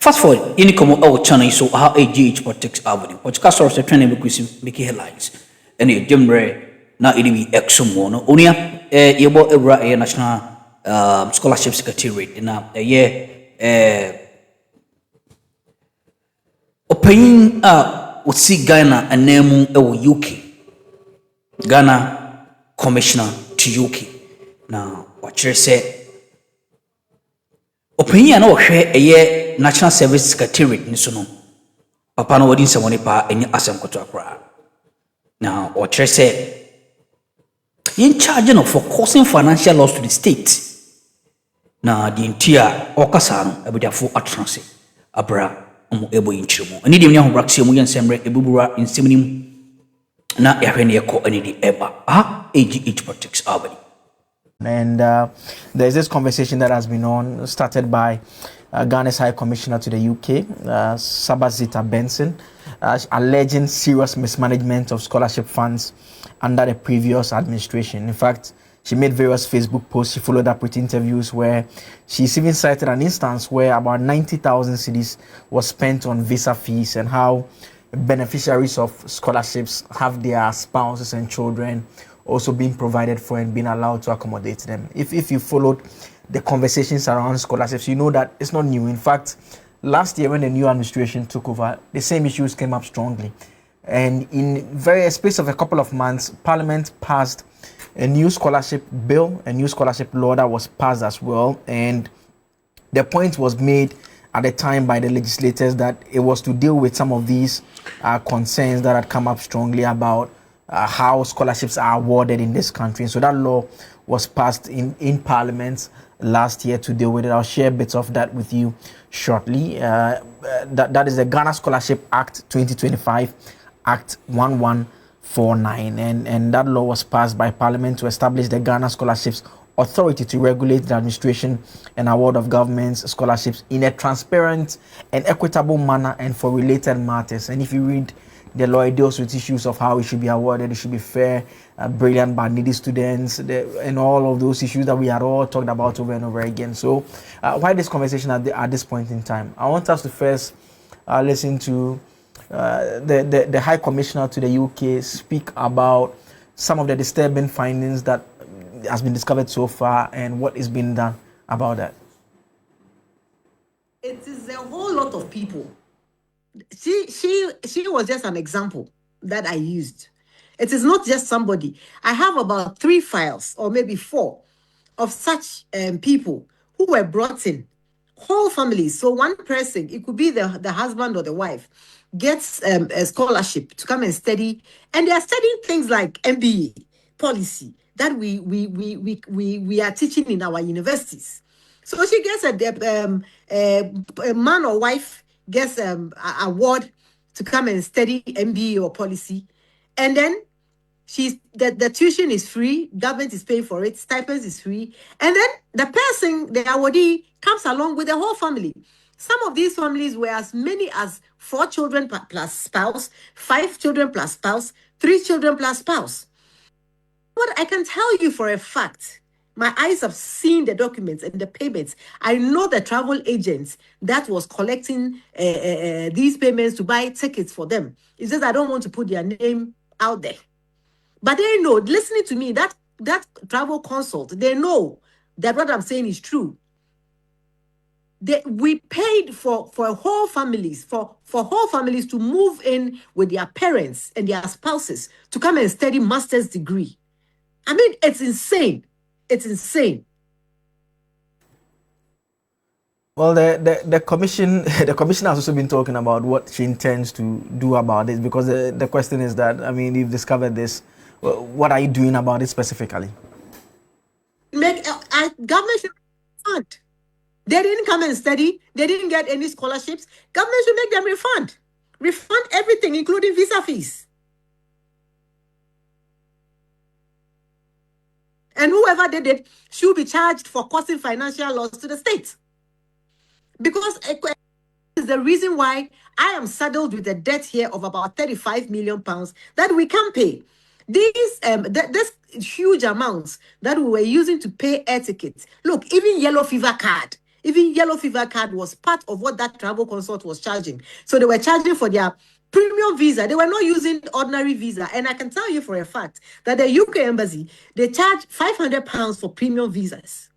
Fast forward, any come out channel so how AGH politics avenue. Podcast source a training because make headlines. Any Jimre na it be exum no. Onia yebo ebra national scholarship secretariat na opinion wosi Ghana anemu ewo UK. Ghana commissioner to UK. Now what you say opinion no hwe National Service Secretariat ni so no papa no wodi nsɛm ne pa enye asɛm koto akra now or chere say in charge no for causing financial loss to the state na the entire okasa no abediafo atranse abra omo ebo yinchiremo ani dem nya ho brakse mu yensemre ebubura nsemnim na yahwe ne yekɔ ani di eba AGH politics abadi. And there's this conversation that has been started by Ghana's High Commissioner to the UK, Sabazita Benson, alleging serious mismanagement of scholarship funds under the previous administration. In fact, she made various Facebook posts. She followed up with interviews where she's even cited an instance where about 90,000 cedis was spent on visa fees and how beneficiaries of scholarships have their spouses and children also being provided for and being allowed to accommodate them. If you followed the conversations around scholarships, you know that it's not new. In fact, last year when the new administration took over, the same issues came up strongly. And in a space of a couple of months, Parliament passed a new scholarship bill, a new scholarship law that was passed as well. And the point was made at the time by the legislators that it was to deal with some of these concerns that had come up strongly about how scholarships are awarded in this country. And so that law was passed in Parliament last year to deal with it. I'll share bits of that with you shortly. That is the Ghana Scholarship Act 2025, Act 1149. And that law was passed by Parliament to establish the Ghana Scholarships Authority to regulate the administration and award of government's scholarships in a transparent and equitable manner and for related matters. And if you read the law, it deals with issues of how it should be awarded, it should be fair, brilliant but needy students, and all of those issues that we had all talked about over and over again. So why this conversation at this point in time? I want us to first listen to the High Commissioner to the UK speak about some of the disturbing findings that has been discovered so far and what is being done about that. It is a whole lot of people. She was just an example that I used. It is not just somebody. I have about 3 files or maybe 4 of such people who were brought in, whole families. So one person, it could be the husband or the wife, gets a scholarship to come and study, and they are studying things like MBA policy that we are teaching in our universities. So she gets a man or wife gets an award to come and study MBA or policy, and then the tuition is free, government is paying for it, stipends is free, and then the person, the awardee, comes along with the whole family. Some of these families were as many as 4 children plus spouse, 5 children plus spouse, 3 children plus spouse. What I can tell you for a fact, my eyes have seen the documents and the payments. I know the travel agents that was collecting these payments to buy tickets for them. It's just I don't want to put their name out there. But they know, listening to me, that travel consult, they know that what I'm saying is true. We paid for whole families, for whole families to move in with their parents and their spouses to come and study master's degree. I mean, it's insane. It's insane. Well, the commission has also been talking about what she intends to do about it, because the question is that, I mean, you've discovered this. What are you doing about it specifically? Government should refund. They didn't come and study. They didn't get any scholarships. Government should make them refund everything, including visa fees. And whoever did it should be charged for causing financial loss to the state. Because is the reason why I am saddled with a debt here of about 35 million pounds that we can't pay. These huge amounts that we were using to pay air tickets. Look, even yellow fever card. Even yellow fever card was part of what that travel consult was charging. So they were charging for their premium visa. They were not using ordinary visa. And I can tell you for a fact that the UK embassy, they charge £500 for premium visas.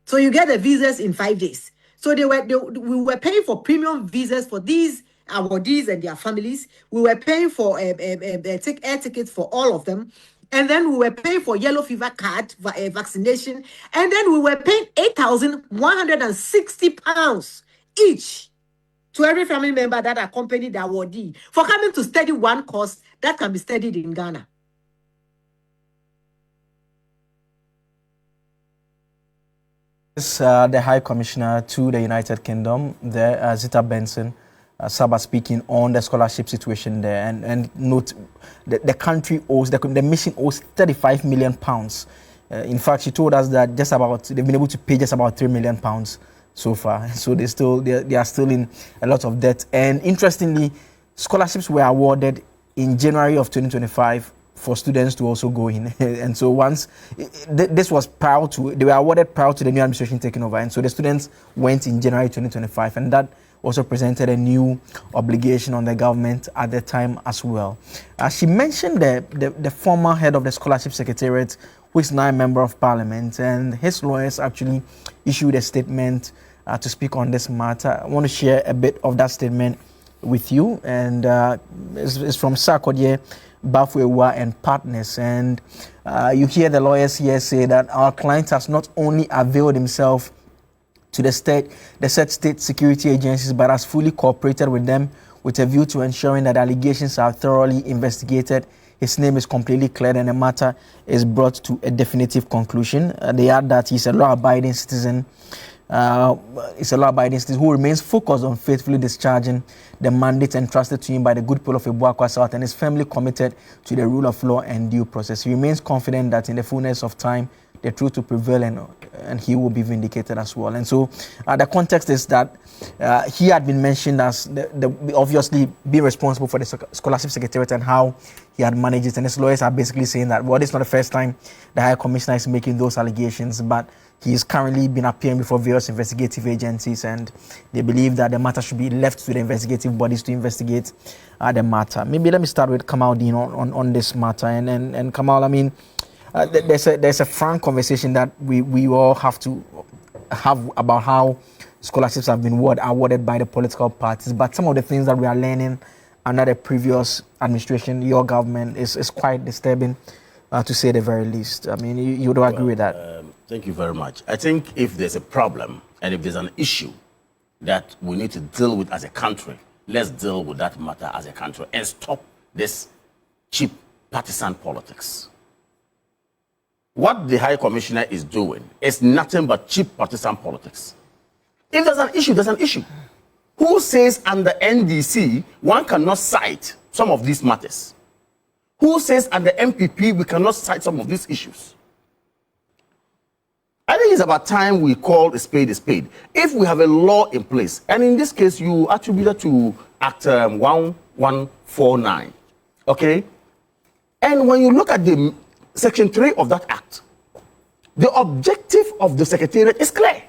So you get the visas in 5 days. So we were paying for premium visas for these awardees and their families. We were paying for air tickets for all of them. And then we were paying for yellow fever card vaccination. And then we were paying £8,160 each to every family member that accompanied the awardee for coming to study one course that can be studied in Ghana. The High Commissioner to the United Kingdom, Zita Benson, Saba speaking on the scholarship situation there, and note the country owes, the mission owes £35 million. In fact, she told us that they've been able to pay just about £3 million so far. So they are still in a lot of debt. And interestingly, scholarships were awarded in January of 2025 for students to also go in. And so once this was they were awarded prior to the new administration taking over. And so the students went in January 2025, and that also presented a new obligation on the government at the time as well. She mentioned the former head of the Scholarship Secretariat, who is now a member of Parliament, and his lawyers actually issued a statement to speak on this matter. I want to share a bit of that statement with you, and it's from Sarkodie, Bafuewa and Partners. And you hear the lawyers here say that our client has not only availed himself to the said state security agencies, but has fully cooperated with them with a view to ensuring that allegations are thoroughly investigated. His name is completely cleared and the matter is brought to a definitive conclusion. They add that he's a law-abiding citizen. Who remains focused on faithfully discharging the mandate entrusted to him by the good people of Ebuakwa South, and is firmly committed to the rule of law and due process. He remains confident that in the fullness of time, the truth will prevail and he will be vindicated as well. And so the context is that he had been mentioned as obviously being responsible for the Scholarship Secretariat and how he had managed it. And his lawyers are basically saying that, well, this is not the first time the High Commissioner is making those allegations, but he's currently been appearing before various investigative agencies, and they believe that the matter should be left to the investigative bodies to investigate the matter. Maybe let me start with Kamal Dean on this matter. And Kamal, I mean, there's a frank conversation that we all have to have about how scholarships have been awarded by the political parties, but some of the things that we are learning under the previous administration, your government, is quite disturbing, to say the very least. I mean, you would agree with that? Thank you very much. I think if there's a problem and if there's an issue that we need to deal with as a country, let's deal with that matter as a country and stop this cheap partisan politics. What the High Commissioner is doing is nothing but cheap partisan politics. If there's an issue, there's an issue. Who says under NDC one cannot cite some of these matters? Who says under NPP we cannot cite some of these issues? I think it's about time we call a spade a spade. If we have a law in place, and in this case you attribute it to Act 1149, okay? And when you look at the Section 3 of that act, the objective of the Secretariat is clear.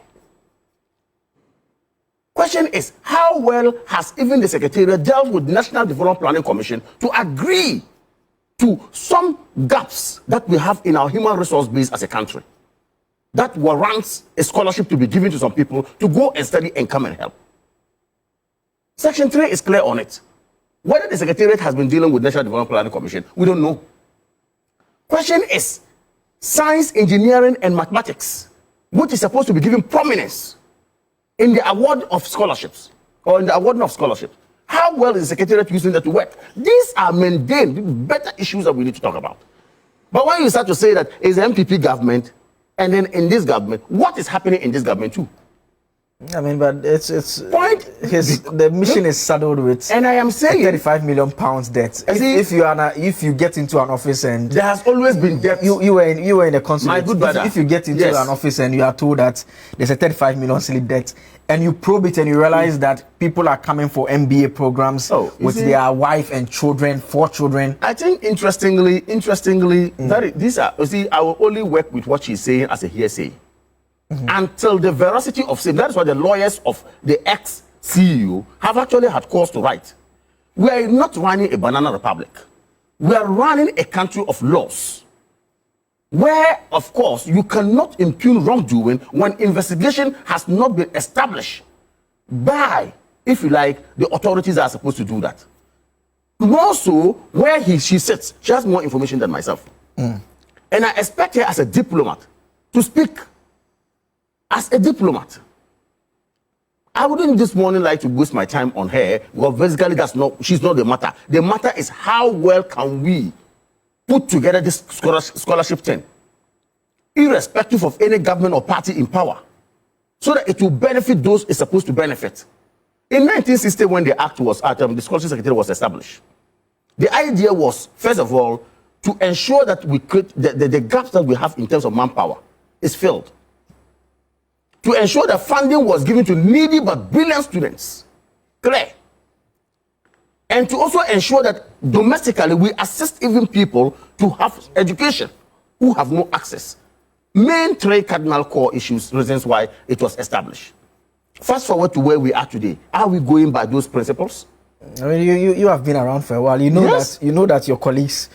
Question is, how well has even the Secretariat dealt with the National Development Planning Commission to agree to some gaps that we have in our human resource base as a country that warrants a scholarship to be given to some people to go and study and come and help? Section 3 is clear on it. Whether the Secretariat has been dealing with National Development Planning Commission, we don't know. Question is, science, engineering, and mathematics, which is supposed to be given prominence in the award of scholarships, or in the awarding of scholarships. How well is the Secretariat using that to work? These are mundane, better issues that we need to talk about. But when you start to say that it's the MPP government, and then in this government, what is happening in this government too? I mean, but the mission is saddled with, and I am saying, £35 million debt. If you get into an office and there has always been debt. You were in a consulate. My good brother. If you get into an office and you are told that there's a £35 million silly debt, and you probe it and you realize that people are coming for MBA programs with their wife and children, 4 children. I think interestingly, that these are, I will only work with what she's saying as a hearsay. until the veracity of same. That is why the lawyers of the ex-CEO have actually had cause to write. We are not running a banana republic. We are running a country of laws, where, of course, you cannot impugn wrongdoing when investigation has not been established by, if you like, the authorities that are supposed to do that. More so, where she sits, she has more information than myself. And I expect her as a diplomat to speak as a diplomat. I wouldn't this morning like to waste my time on her, because basically she's not the matter. The matter is how well can we put together this scholarship thing, irrespective of any government or party in power, so that it will benefit those it's supposed to benefit. In 1960, when the act was, the scholarship secretary was established, the idea was, first of all, to ensure that we create the gaps that we have in terms of manpower is filled. To ensure that funding was given to needy but brilliant students. Clear. And to also ensure that domestically we assist even people to have education who have no access. Main three cardinal core issues, reasons why it was established. Fast forward to where we are today. Are we going by those principles? I mean, you have been around for a while. You know Yes. that your colleagues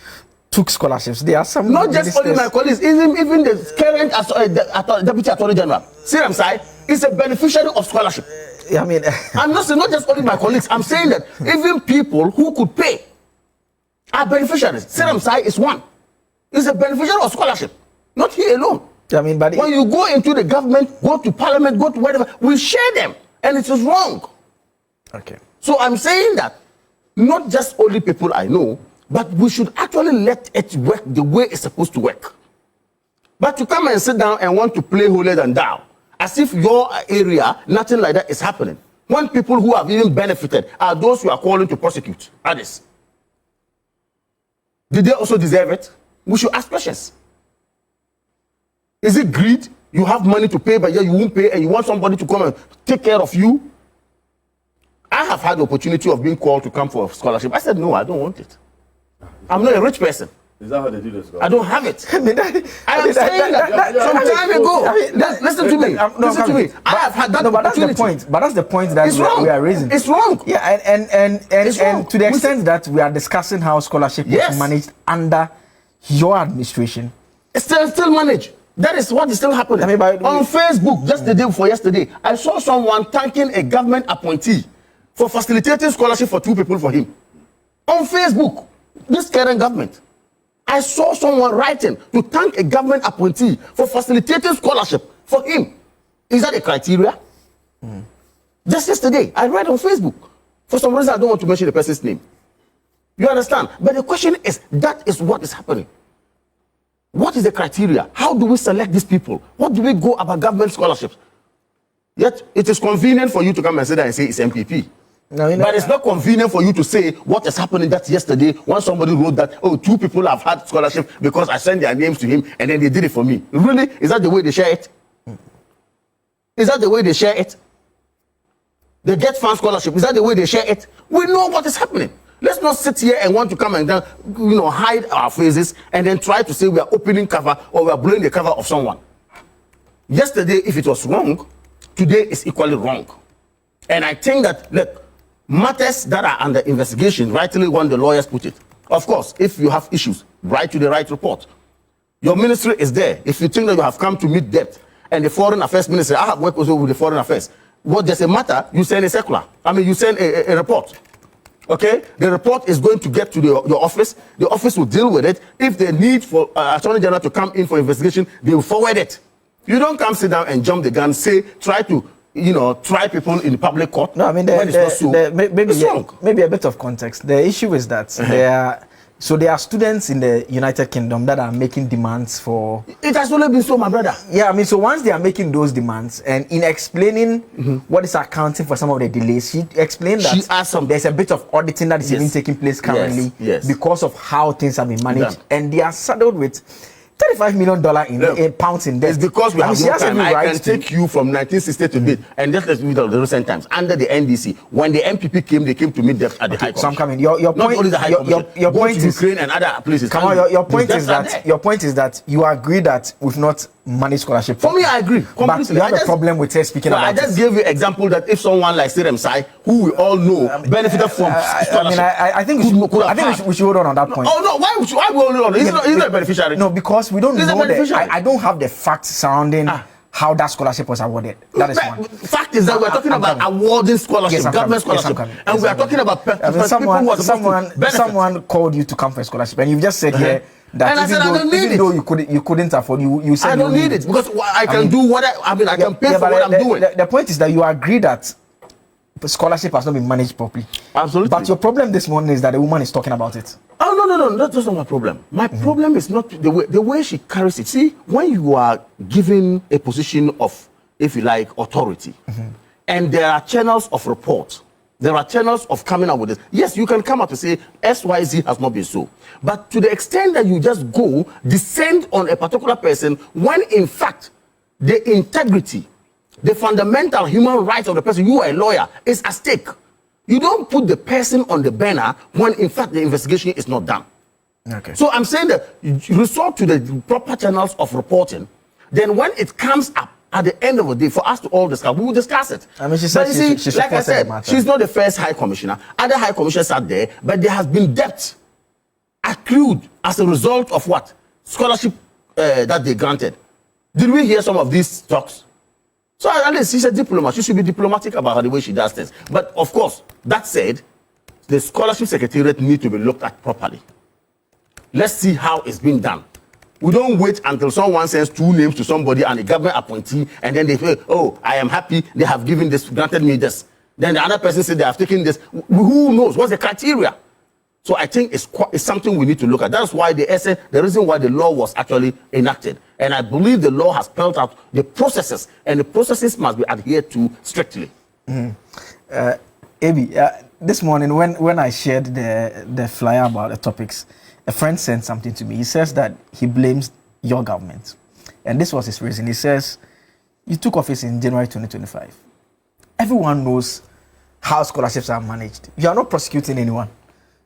took scholarships. There are some Not just only my colleagues, even the current Deputy Attorney General, Siram Sai, is a beneficiary of scholarship. I mean, I'm not saying not just only my colleagues. I'm saying that even people who could pay are beneficiaries. Siram Sai is one. He's a beneficiary of scholarship. Not he alone. I mean, but when you go into the government, go to parliament, go to whatever, we share them. And it is wrong. okay. So I'm saying that not just only people I know, but we should actually let it work the way it's supposed to work. But to come and sit down and want to play holier than thou, as if your area, nothing like that is happening. When people who have even benefited are those who are calling to prosecute others. Did they also deserve it? We should ask questions. Is it greed? You have money to pay, but yet you won't pay, and you want somebody to come and take care of you? I have had the opportunity of being called to come for a scholarship. I said, no, I don't want it. I'm not a rich person. Is that how they do this? I don't have it. I am saying that some time ago. Listen to me. Listen to me. I have had that but that's opportunity. the point. But that's the point that we are raising. It's wrong. Yeah, and to the extent that we are discussing how scholarship is managed under your administration. It's still managed. That is what is still happening. On Facebook, just the day before yesterday, I saw someone thanking a government appointee for facilitating scholarship for 2 people for him. On Facebook, this current government. I saw someone writing to thank a government appointee for facilitating scholarship for him. Is that a criteria? Just yesterday, I read on Facebook. For some reason, I don't want to mention the person's name. You understand? But the question is, that is what is happening. What is the criteria? How do we select these people? What do we go about government scholarships? Yet, it is convenient for you to come and sit there and say it's NPP. No, but it's not convenient for you to say what is happening. That yesterday, when somebody wrote that, 2 people have had scholarship because I sent their names to him and then they did it for me. Really? Is that the way they share it? Is that the way they share it? They get fan scholarship. Is that the way they share it? We know what is happening. Let's not sit here and want to come and then, hide our faces and then try to say we are opening cover or we are blowing the cover of someone. Yesterday, if it was wrong, today is equally wrong. And I think that, look, matters that are under investigation, rightly when the lawyers put it. Of course, if you have issues, write to the right report. Your ministry is there. If you think that you have come to meet debt, and the Foreign Affairs Ministry, I have worked also with the Foreign Affairs. What does it matter? You send a circular. You send a report. Okay? The report is going to get to your office. The office will deal with it. If they need for Attorney General to come in for investigation, they will forward it. You don't come sit down and jump the gun, try to try people in the public court. No, maybe a bit of context. The issue is that there are students in the United Kingdom that are making demands for. It has only been so, my brother. Yeah, so once they are making those demands, and in explaining what is accounting for some of the delays, she explained that there's a bit of auditing that is even taking place currently because of how things have been managed, and they are saddled with $35 million in pounds in debt. It's because we have no time. I right can take you from 1960 to date, and just let's read the recent times. Under the NDC, when the NPP came, they came to meet debt at the High Commission. So I'm coming. Your not point, only the High Commission. your Go point to is Ukraine and other places. Come on, your point is that you agree that we've not managed scholarship. For me, I agree completely. But you have a problem with her speaking about I just gave you example that if someone like Sirem Sai, who we all know benefited from scholarship, I think we should hold on that point. Oh no, why we hold on? He's not a beneficiary. No, because we don't know I don't have the facts surrounding how that scholarship was awarded. That is one. Fact is that we're talking about awarding scholarship, government scholarship, and we are talking about someone called you to come for a scholarship, and you've just said here that even though you couldn't afford, you said I don't need it because I can do what I can pay for what I'm doing. The point is that you agree that scholarship has not been managed properly. Absolutely. But your problem this morning is that the woman is talking about it. Oh no, that's not my problem. My problem is not the way she carries it. See, when you are given a position of, if you like, authority, and there are channels of report, there are channels of coming out with this. Yes, you can come out to say XYZ has not been so, but to the extent that you just go descend on a particular person when in fact the integrity, the fundamental human rights of the person, you are a lawyer, is at stake. You don't put the person on the banner when in fact the investigation is not done. Okay. So I'm saying that you resort to the proper channels of reporting. Then when it comes up at the end of the day for us to all discuss, we will discuss it. I mean, she said she like I said, she's not the first High Commissioner. Other High Commissioners are there, but there has been debt accrued as a result of what? Scholarship that they granted. Did we hear some of these talks? So at least she's a diplomat. She should be diplomatic about the way she does things. But of course, that said, the scholarship secretariat needs to be looked at properly. Let's see how it's being done. We don't wait until someone sends 2 names to somebody and a government appointee, and then they say, oh, I am happy they have given this, granted me this. Then the other person said they have taken this. Who knows? What's the criteria? So I think it's something we need to look at. That's why the reason why the law was actually enacted. And I believe the law has spelled out the processes, and the processes must be adhered to strictly. Abi, this morning when I shared the flyer about the topics, a friend sent something to me. He says that he blames your government. And this was his reason. He says, you took office in January 2025. Everyone knows how scholarships are managed. You are not prosecuting anyone.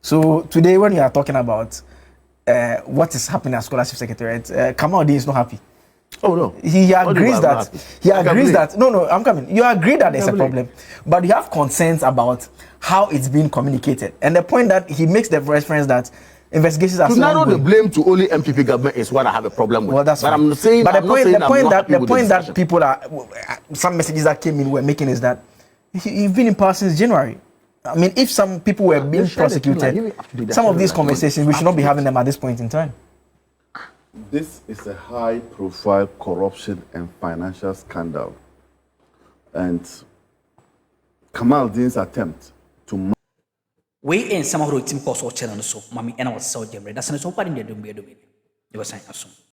So today when you are talking about what is happening at Scholarship Secretariat, Kamal is not happy. Oh no. He agrees that no, I'm coming. You agree that there's a problem, but you have concerns about how it's being communicated. And the point that he makes the reference that investigations are to narrow the blame to only MPP government is what I have a problem with. Well, that's but fine. I'm saying, but the point that people are, some messages that came in were making is that you've been in power since January. I mean, if some people were being prosecuted, some of these conversations, we should not be having them at this point in time. This is a high-profile corruption and financial scandal. And Kamal Din's attempt to... We in some of the team course or channel so, Mammy, and I was so generous. That's an opening the domain. It was saying.